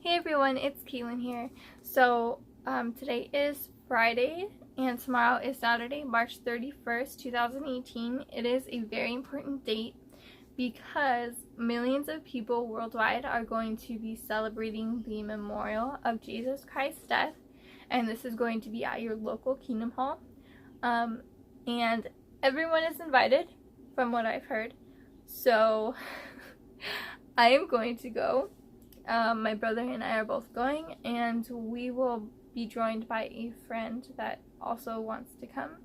Hey everyone, it's Keelan here. So today is Friday and tomorrow is Saturday, March 31st, 2018. It is a very important date because millions of people worldwide are going to be celebrating the memorial of Jesus Christ's death, and this is going to be at your local Kingdom Hall. And everyone is invited from what I've heard. So I am going to go. My brother and I are both going, and we will be joined by a friend that also wants to come.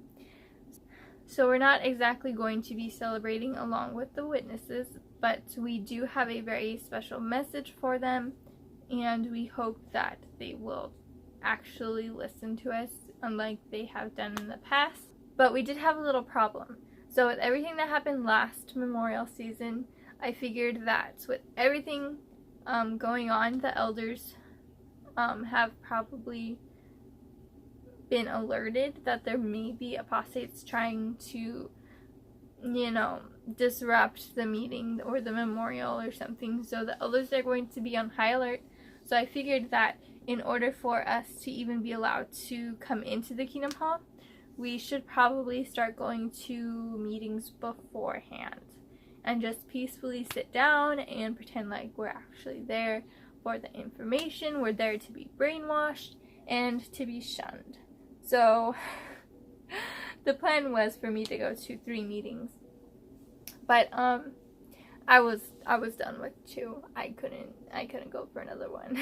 So we're not exactly going to be celebrating along with the witnesses, but we do have a very special message for them, and we hope that they will actually listen to us, unlike they have done in the past. But we did have a little problem. So with everything that happened last memorial season, I figured that with everything going on, the elders have probably been alerted that there may be apostates trying to, disrupt the meeting or the memorial or something. So the elders are going to be on high alert. So I figured that in order for us to even be allowed to come into the Kingdom Hall, we should probably start going to meetings beforehand and just peacefully sit down and pretend like we're actually there for the information. We're there to be brainwashed and to be shunned. So the plan was for me to go to 3 meetings, but I was done with 2. I couldn't go for another one.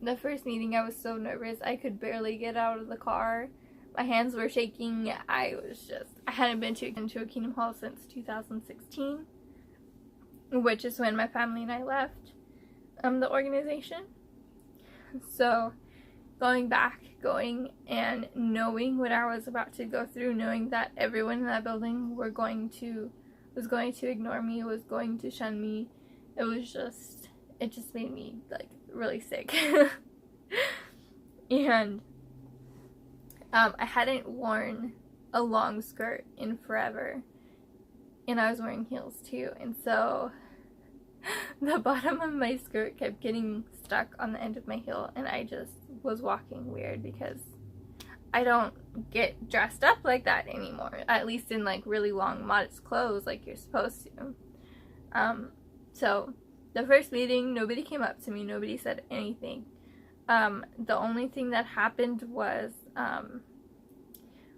The first meeting, I was so nervous. I could barely get out of the car. My hands were shaking. I hadn't been into a Kingdom Hall since 2016, which is when my family and I left the organization. So going and knowing what I was about to go through, knowing that everyone in that building was going to ignore me, was going to shun me, it just made me like really sick. And I hadn't worn a long skirt in forever, and I was wearing heels too, and so the bottom of my skirt kept getting stuck on the end of my heel, and I just was walking weird because I don't get dressed up like that anymore, at least in like really long modest clothes like you're supposed to. So the first meeting, nobody came up to me, nobody said anything. The only thing that happened was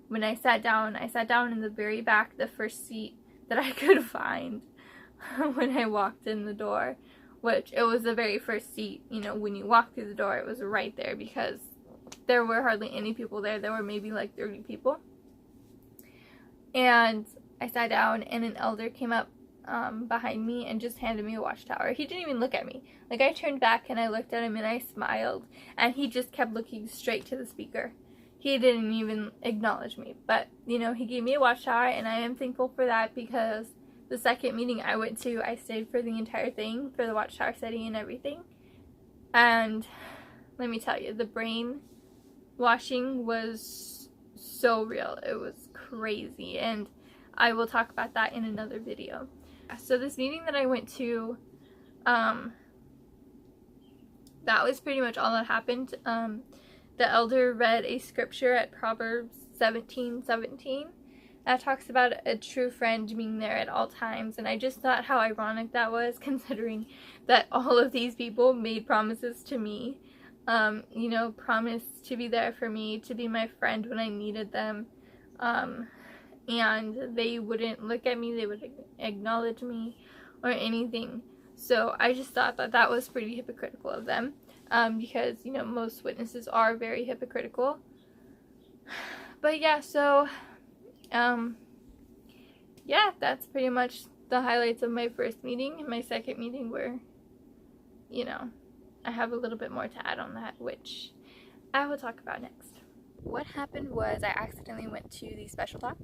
when I sat down in the very back, the first seat that I could find when I walked in the door, which it was the very first seat. When you walk through the door, it was right there because there were hardly any people there. There were maybe like 30 people. And I sat down, and an elder came up behind me and just handed me a watchtower. He didn't even look at me. Like, I turned back and I looked at him and I smiled, and he just kept looking straight to the speaker. He didn't even acknowledge me, but he gave me a watchtower, and I am thankful for that because the second meeting I went to, I stayed for the entire thing, for the watchtower setting and everything. And let me tell you, the brain washing was so real. It was crazy, and I will talk about that in another video. So this meeting that I went to, that was pretty much all that happened. The elder read a scripture at Proverbs 17:17 that talks about a true friend being there at all times, and I just thought how ironic that was, considering that all of these people made promises to me, promised to be there for me, to be my friend when I needed them, and they wouldn't look at me, they wouldn't acknowledge me or anything. So I just thought that that was pretty hypocritical of them, because most witnesses are very hypocritical. But yeah, so yeah, that's pretty much the highlights of my first meeting. And my second meeting, where I have a little bit more to add on that, which I will talk about next. What happened was I accidentally went to the special talk,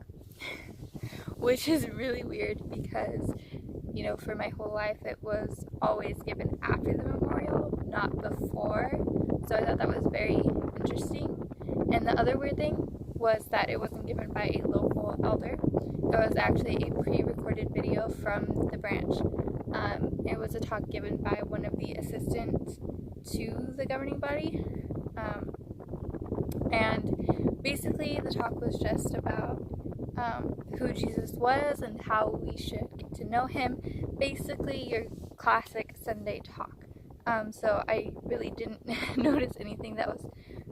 which is really weird because, for my whole life it was always given after the memorial, not before. So I thought that was very interesting. And the other weird thing was that it wasn't given by a local elder. It was actually a pre-recorded video from the branch, It was a talk given by one of the assistants to the governing body. And basically the talk was just about who Jesus was and how we should get to know him. Basically your classic Sunday talk. So I really didn't notice anything that was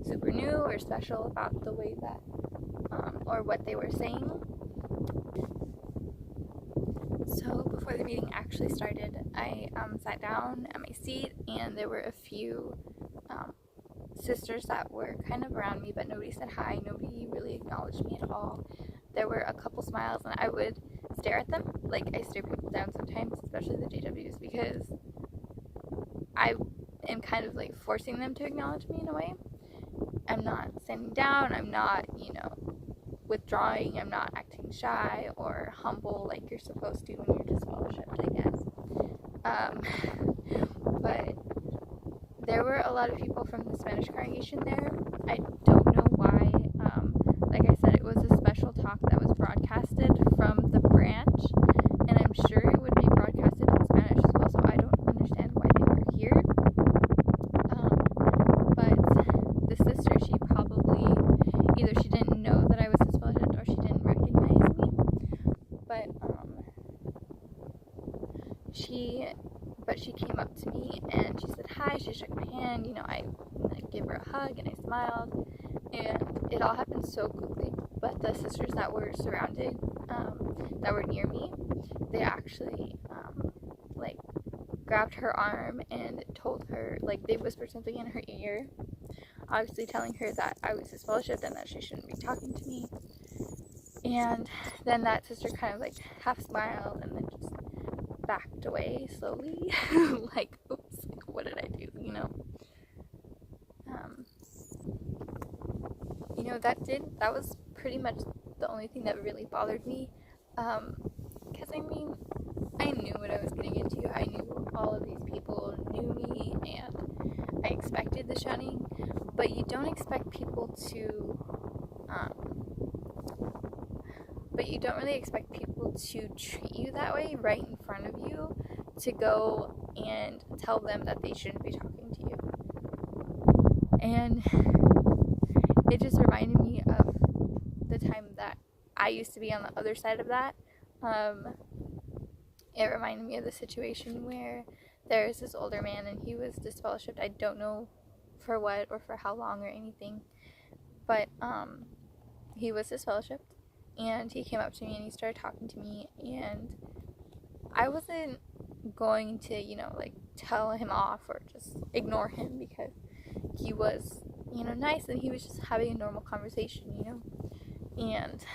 super new or special about the way that or what they were saying. So before the meeting actually started, I sat down at my seat, and there were a few sisters that were kind of around me, but nobody said hi. Nobody really acknowledged me at all. There were a couple smiles, and I would stare at them. Like, I stare people down sometimes, especially the JWs, because I am kind of like forcing them to acknowledge me in a way. I'm not standing down, I'm not, withdrawing, I'm not acting shy or humble like you're supposed to when you're disfellowshipped, I guess. But there were a lot of people from the Spanish congregation there. I don't know why. Like I said, it was a special talk that was broadcasted from the branch, and I'm sure it would be broadcasted in Spanish as well, so I don't understand why they were here. But the sister, she probably, either she didn't know that I was disfellowshipped or she didn't recognize me, but she came up to me and she said hi, she shook my hand, I gave her a hug and I smiled, and it all happened so quickly. But the sisters that were surrounded, that were near me, they actually grabbed her arm and told her, they whispered something in her ear, obviously telling her that I was disfellowshipped and that she shouldn't be talking to me. And then that sister kind of half smiled and then just backed away slowly. Oops, what did I do, that was pretty much the only thing that really bothered me, because I knew what I was getting into. I knew all of these people knew me, and I expected the shunning, but you don't expect people to, but you don't really expect people to treat you that way right in front of you, to go and tell them that they shouldn't be talking to you. And it just reminded me of the time that I used to be on the other side of that. It reminded me of the situation where there's this older man and he was disfellowshipped. I don't know for what or for how long or anything, but he was disfellowshipped, and he came up to me and he started talking to me, and I wasn't going to tell him off or just ignore him, because he was nice and he was just having a normal conversation, and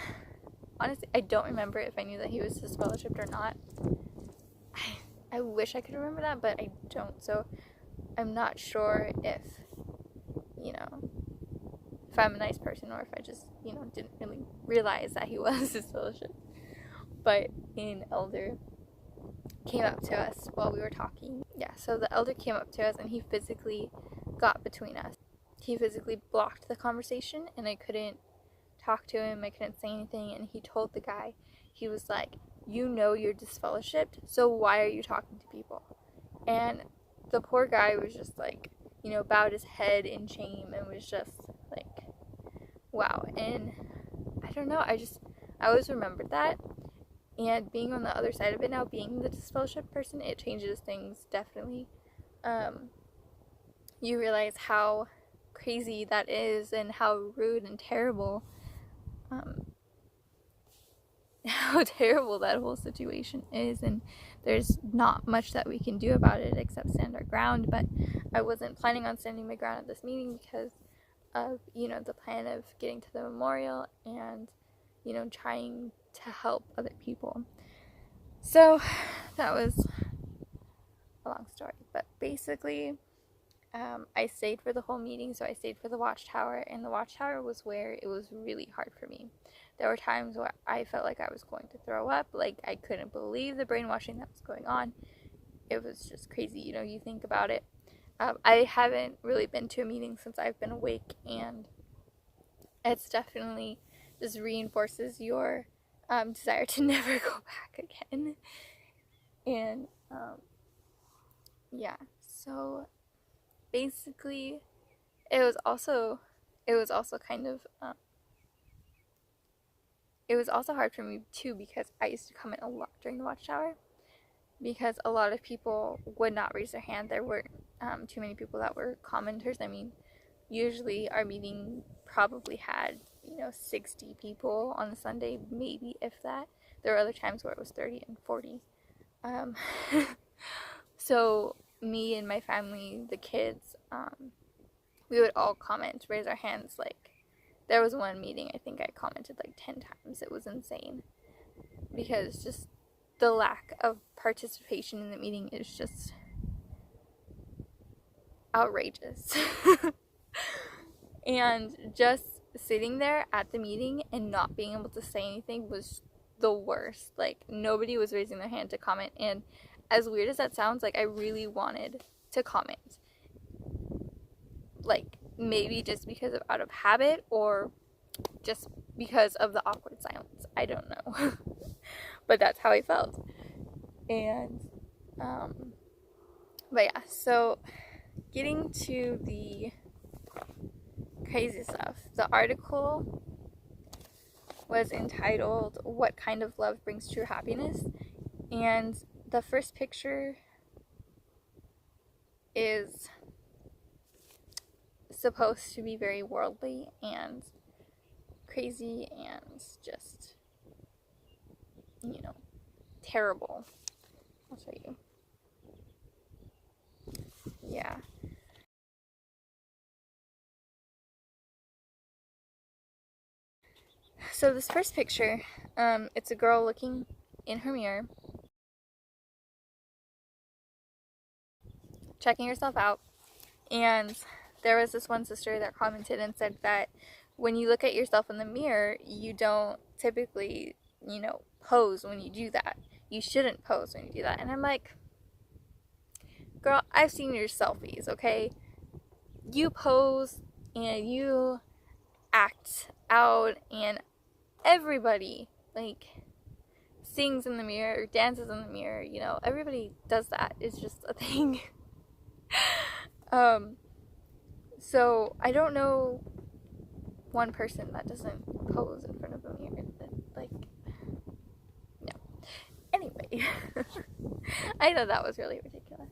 honestly I don't remember if I knew that he was disfellowshipped or not. I wish I could remember that, but I don't, so I'm not sure if if I'm a nice person or if I just didn't really realize that he was disfellowshipped. But an elder came up to us while we were talking. Yeah, so the elder came up to us and he physically got between us. He physically blocked the conversation, and I couldn't talk to him, I couldn't say anything, and he told the guy, he was like, you're disfellowshipped, so why are you talking to people? And the poor guy was just bowed his head in shame and was just wow. And I don't know, I always remembered that, and being on the other side of it now, being the disfellowship person, it changes things, definitely. You realize how crazy that is and how rude and terrible how terrible that whole situation is, and there's not much that we can do about it except stand our ground. But I wasn't planning on standing my ground at this meeting because of the plan of getting to the memorial and trying to help other people. So that was a long story, but basically I stayed for the whole meeting. So I stayed for the watchtower, and the watchtower was where it was really hard for me. There were times where I felt like I was going to throw up, I couldn't believe the brainwashing that was going on. It was just crazy, you think about it. I haven't really been to a meeting since I've been awake, and it's definitely just reinforces your desire to never go back again. And yeah, so basically it was also kind of it was also hard for me too, because I used to comment a lot during the watchtower, because a lot of people would not raise their hand. There weren't too many people that were commenters. I mean, usually our meeting probably had 60 people on a Sunday, maybe, if that. There were other times where it was 30 and 40. So me and my family, the kids, we would all comment, raise our hands. Like, there was one meeting I think I commented like 10 times. It was insane, because just the lack of participation in the meeting is just outrageous. And just sitting there at the meeting and not being able to say anything was the worst. Like, nobody was raising their hand to comment, and as weird as that sounds, like, I really wanted to comment. Like, maybe just because of out of habit, or just because of the awkward silence. I don't know. But that's how I felt. And but yeah, so getting to the crazy stuff. The article was entitled "What Kind of Love Brings True Happiness?" And the first picture is supposed to be very worldly and crazy and just, terrible. I'll show you. Yeah. So this first picture, it's a girl looking in her mirror, checking herself out, and there was this one sister that commented and said that when you look at yourself in the mirror, you don't typically, pose when you do that. You shouldn't pose when you do that. And I'm like, girl, I've seen your selfies, okay? You pose and you act out, and everybody, like, sings in the mirror, dances in the mirror, everybody does that. It's just a thing. So I don't know one person that doesn't pose in front of a mirror. Like, no. Anyway, I thought that was really ridiculous.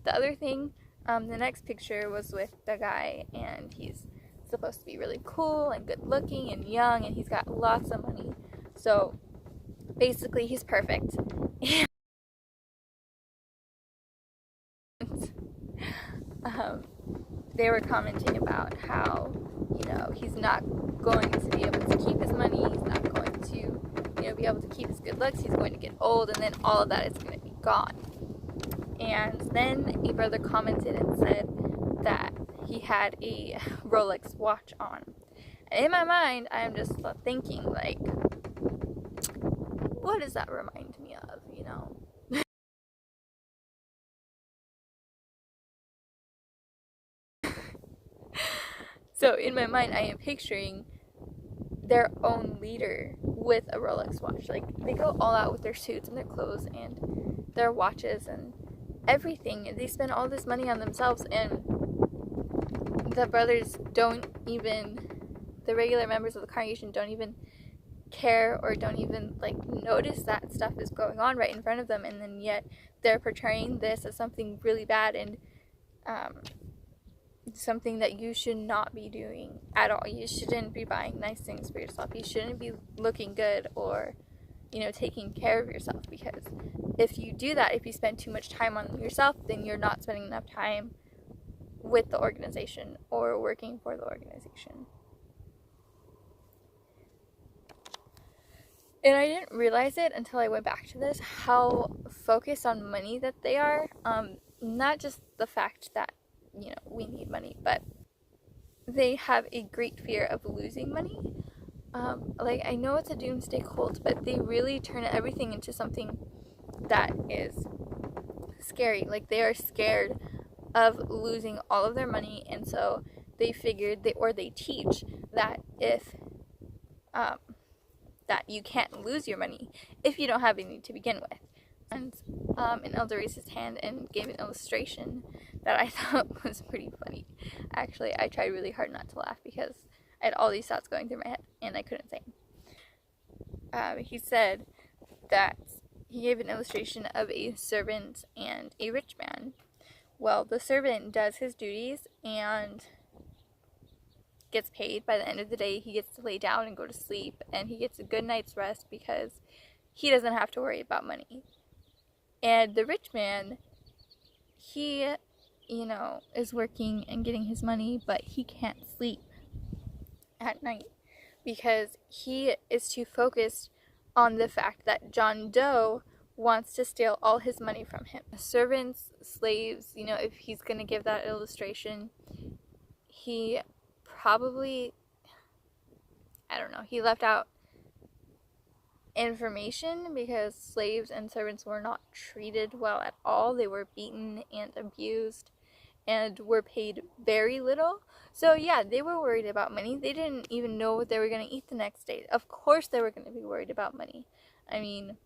The other thing, the next picture was with the guy, and he's supposed to be really cool and good looking and young, and he's got lots of money. So basically, he's perfect. And they were commenting about how, he's not going to be able to keep his money, he's not going to, be able to keep his good looks, he's going to get old, and then all of that is going to be gone. And then a brother commented and said that he had a Rolex watch on. And in my mind, I am just thinking, like, what does that remind me of, So in my mind, I am picturing their own leader with a Rolex watch. Like, they go all out with their suits and their clothes and their watches and everything. They spend all this money on themselves, and the brothers don't even, the regular members of the congregation don't even care or don't even, like, notice that stuff is going on right in front of them, and then yet they're portraying this as something really bad and something that you should not be doing at all. You shouldn't be buying nice things for yourself. You shouldn't be looking good or, taking care of yourself, because if you do that, if you spend too much time on yourself, then you're not spending enough time with the organization or working for the organization. And I didn't realize it until I went back to this, how focused on money that they are. Not just the fact that, we need money, but they have a great fear of losing money. Like, I know it's a doomsday cult, but they really turn everything into something that is scary. Like, they are scared of losing all of their money, and so they figured, they teach that if that you can't lose your money if you don't have any to begin with. And an elder raised his hand and gave an illustration that I thought was pretty funny. Actually, I tried really hard not to laugh because I had all these thoughts going through my head and I couldn't say. He said that he gave an illustration of a servant and a rich man. Well, the servant does his duties and gets paid. By the end of the day, he gets to lay down and go to sleep, and he gets a good night's rest because he doesn't have to worry about money. And the rich man, he, is working and getting his money, but he can't sleep at night because he is too focused on the fact that John Doe wants to steal all his money from him. Servants, slaves, if he's going to give that illustration, he probably, he left out information because slaves and servants were not treated well at all. They were beaten and abused and were paid very little. So yeah, they were worried about money. They didn't even know what they were going to eat the next day. Of course they were going to be worried about money. I mean,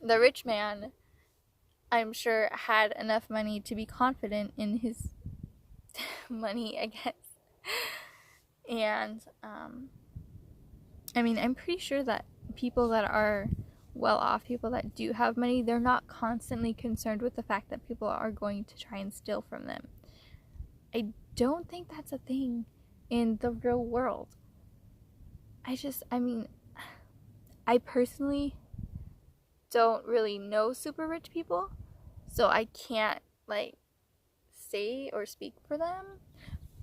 the rich man, I'm sure, had enough money to be confident in his money, I guess. And, I'm pretty sure that people that are well off, people that do have money, they're not constantly concerned with the fact that people are going to try and steal from them. I don't think that's a thing in the real world. I personally don't really know super rich people, so I can't, say or speak for them,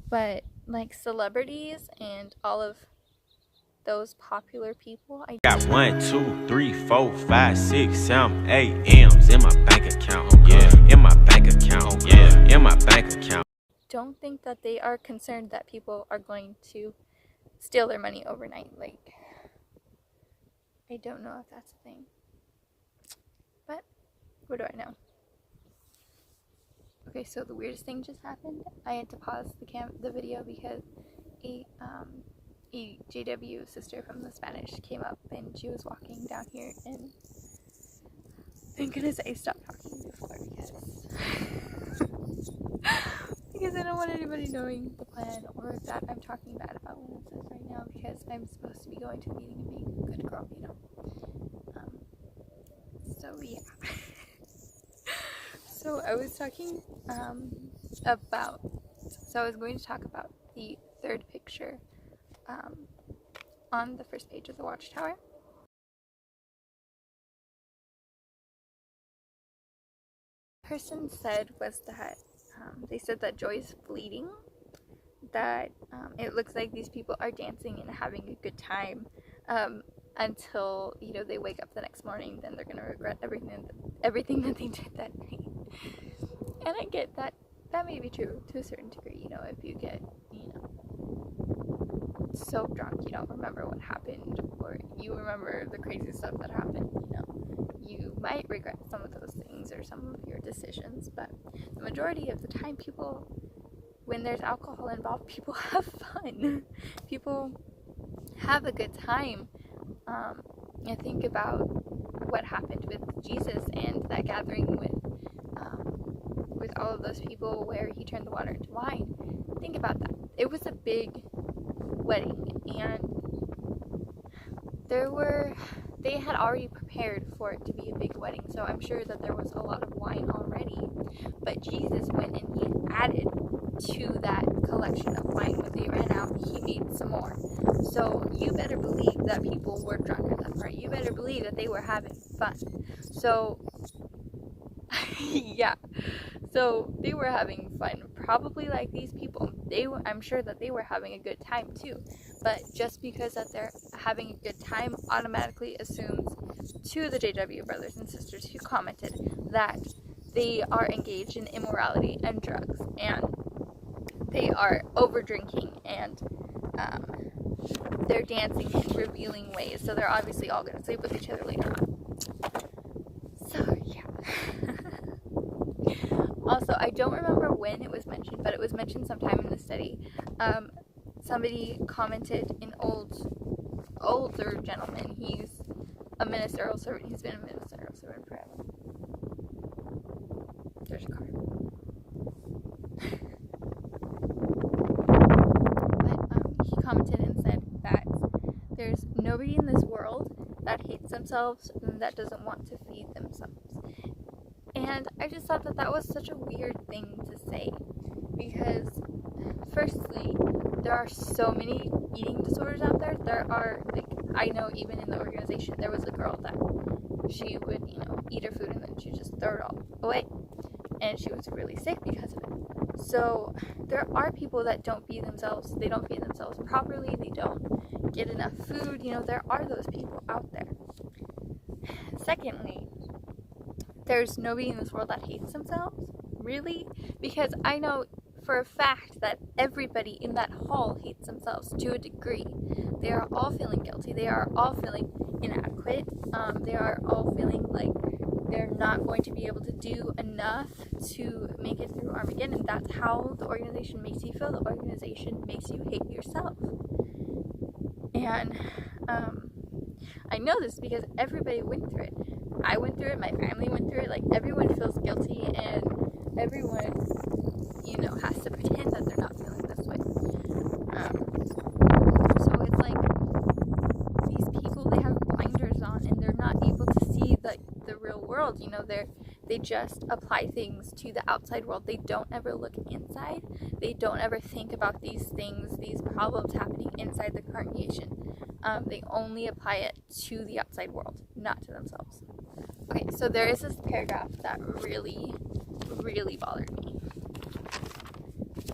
but, celebrities and all of those popular people, I got 1, 2, 3, 4, 5, 6, 7, 8 M's in my bank account. In my bank account. In my bank account. Don't think that they are concerned that people are going to steal their money overnight. I don't know if that's a thing, but what do I know? Okay, so the weirdest thing just happened. I had to pause the video because a JW sister from the Spanish came up and she was walking down here, and thank goodness I stopped talking before because I don't want anybody knowing the plan or that I'm talking bad about Lindsay right now, because I'm supposed to be going to a meeting and being a good girl, so yeah. So I was talking I was going to talk about the third picture on the first page of the Watchtower. The person said was that they said that joy is fleeting, that it looks like these people are dancing and having a good time until they wake up the next morning. Then they're gonna regret everything that they did that night. And I get that may be true to a certain degree. If you get so drunk you don't remember what happened, or you remember the crazy stuff that happened, you might regret some of those things or some of your decisions. But the majority of the time, people, when there's alcohol involved, people have fun. People have a good time. I think about what happened with Jesus and that gathering with all of those people where he turned the water into wine. Think about that. It was a big wedding, and they had already prepared for it to be a big wedding, so I'm sure that there was a lot of wine already, but Jesus went and he added to that collection of wine. When they ran out, he made some more. So you better believe that people were drunk at that party. You better believe that they were having fun. So yeah, so they were having fun, probably like these people. I'm sure that they were having a good time too, but just because that they're having a good time automatically assumes to the JW brothers and sisters who commented that they are engaged in immorality and drugs, and they are over drinking, and they're dancing in revealing ways, so they're obviously all going to sleep with each other later on. So yeah. Also, I don't remember when it was mentioned, but it was mentioned sometime in the study. Somebody commented, an older gentleman, he's a ministerial servant, he's been a ministerial servant forever. there's a car. But he commented and said that there's nobody in this world that hates themselves and that doesn't want to feed themselves. And I just thought that that was such a weird thing to say, because firstly, there are so many eating disorders out there. There are, like, I know even in the organization, there was a girl that she would, eat her food and then she'd just throw it all away. And she was really sick because of it. So there are people that don't feed themselves. They don't feed themselves properly. They don't get enough food. There are those people out there. Secondly, there's nobody in this world that hates themselves. Really? Because I know for a fact that everybody in that hall hates themselves to a degree. They are all feeling guilty. They are all feeling inadequate. They are all feeling like they're not going to be able to do enough to make it through Armageddon. That's how the organization makes you feel. The organization makes you hate yourself. And I know this because everybody went through it. I went through it, my family went through it. Like, everyone feels guilty, and everyone, has to pretend that they're not feeling this way. So it's like these people, they have blinders on, and they're not able to see the real world. They just apply things to the outside world. They don't ever look inside. They don't ever think about these things, these problems happening inside the congregation. They only apply it to the outside world, not to themselves. Okay, so there is this paragraph that really, really bothered me.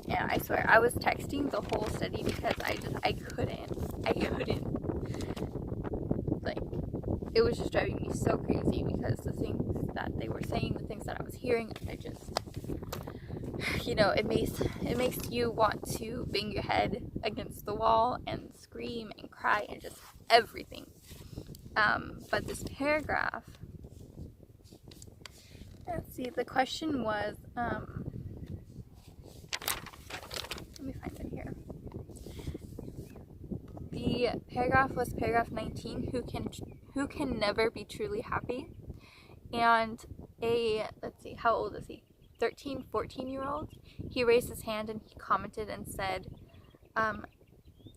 And I swear, I was texting the whole study because I couldn't. Like, it was just driving me so crazy because the things that they were saying, the things that I was hearing, I just, it makes you want to bang your head against the wall and scream and cry and just everything. But this paragraph, let's see, the question was, let me find it here. The paragraph was paragraph 19, who can never be truly happy. And let's see, how old is he? 13, 14-year-old. He raised his hand and he commented and said,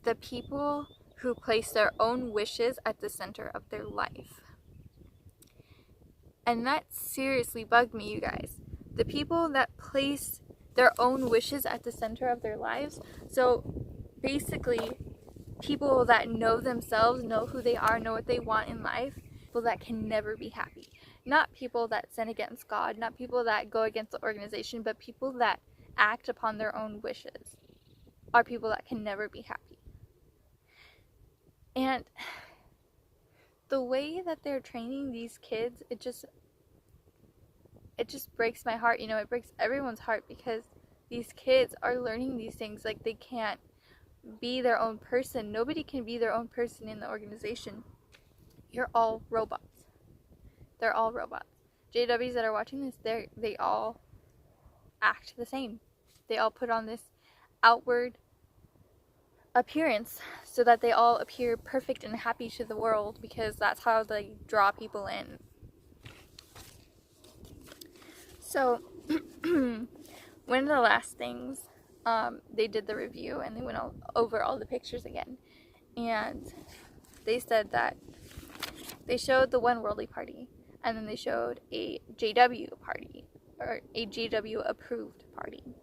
the people who place their own wishes at the center of their life. And that seriously bugged me, you guys. The people that place their own wishes at the center of their lives. So basically, people that know themselves, know who they are, know what they want in life, people that can never be happy. Not people that sin against God, not people that go against the organization, but people that act upon their own wishes are people that can never be happy. And the way that they're training these kids, it just breaks my heart. It breaks everyone's heart, because these kids are learning these things. Like, they can't be their own person. Nobody can be their own person in the organization. You're all robots. They're all robots. JWs that are watching this, they all act the same. They all put on this outward appearance so that they all appear perfect and happy to the world, because that's how they draw people in. So one of the last things, they did the review and they went over all the pictures again, and they said that they showed the one worldly party, and then they showed a JW party, or a JW approved party.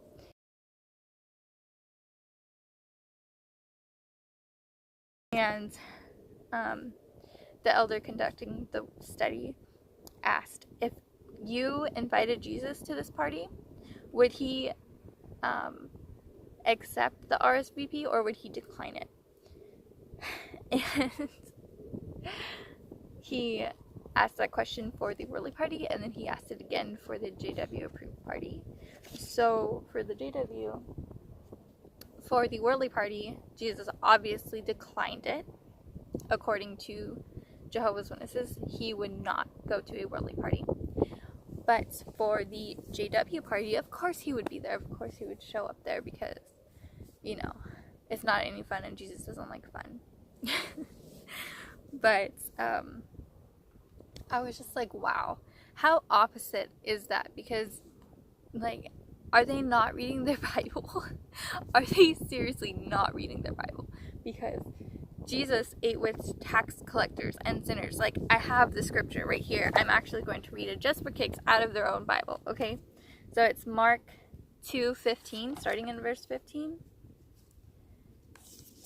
And the elder conducting the study asked, if you invited Jesus to this party, would he accept the RSVP or would he decline it? And he asked that question for the worldly party, and then he asked it again for the JW approved party. So for the JW, for the worldly party, Jesus obviously declined it. According to Jehovah's Witnesses, he would not go to a worldly party. But for the JW party, of course he would be there. Of course he would show up there, because, it's not any fun and Jesus doesn't like fun. But I was just like, wow, how opposite is that? Because Like, are they not reading their Bible? Are they seriously not reading their Bible? Because Jesus ate with tax collectors and sinners. Like, I have the scripture right here. I'm actually going to read it just for kicks out of their own Bible, okay? So it's Mark 2:15, starting in verse 15.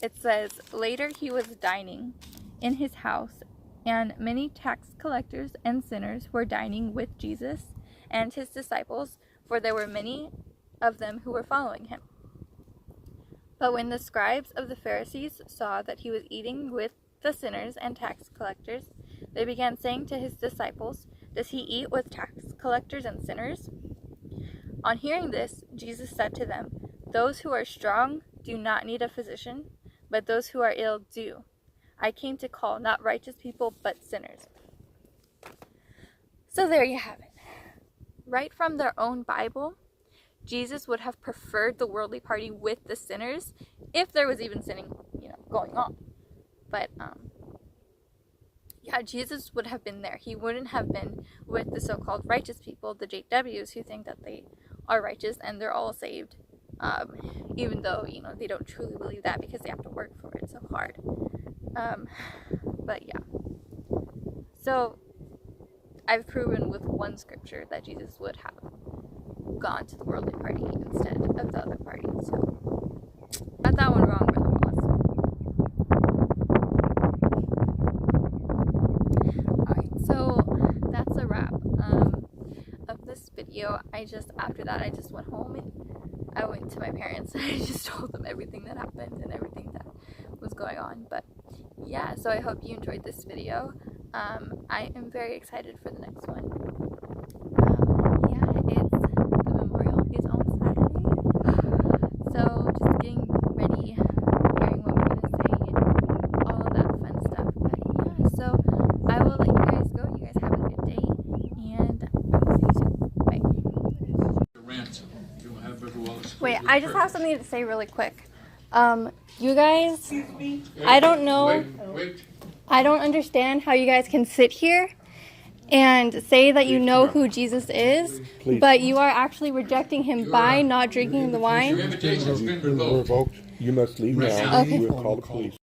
It says, "Later he was dining in his house, and many tax collectors and sinners were dining with Jesus and his disciples, for there were many of them who were following him. But when the scribes of the Pharisees saw that he was eating with the sinners and tax collectors, they began saying to his disciples, 'Does he eat with tax collectors and sinners?' On hearing this, Jesus said to them, 'Those who are strong do not need a physician, but those who are ill do. I came to call not righteous people, but sinners.'" So there you have it. Right from their own Bible, Jesus would have preferred the worldly party with the sinners if there was even sinning, going on. But yeah, Jesus would have been there. He wouldn't have been with the so-called righteous people, the JWs, who think that they are righteous and they're all saved, even though they don't truly believe that because they have to work for it so hard. But yeah, so I've proven with one scripture that Jesus would have gone to the worldly party instead of the other party. So got that one wrong, Brother Wallace. Alright, so that's a wrap of this video. After that I just went home and I went to my parents and I just told them everything that happened and everything that was going on. But yeah, so I hope you enjoyed this video. I am very excited for the next one. Yeah, the memorial is on Saturday, so just getting ready, preparing what we're going to say, and all of that fun stuff. But yeah, so I will let you guys go. You guys have a good day, and I will see you soon. Bye. Wait, I just have something to say really quick. You guys, I don't know, I don't understand how you guys can sit here and say that you know who Jesus is, but you are actually rejecting him by not drinking the wine. You must leave now. Okay. We'll call the police.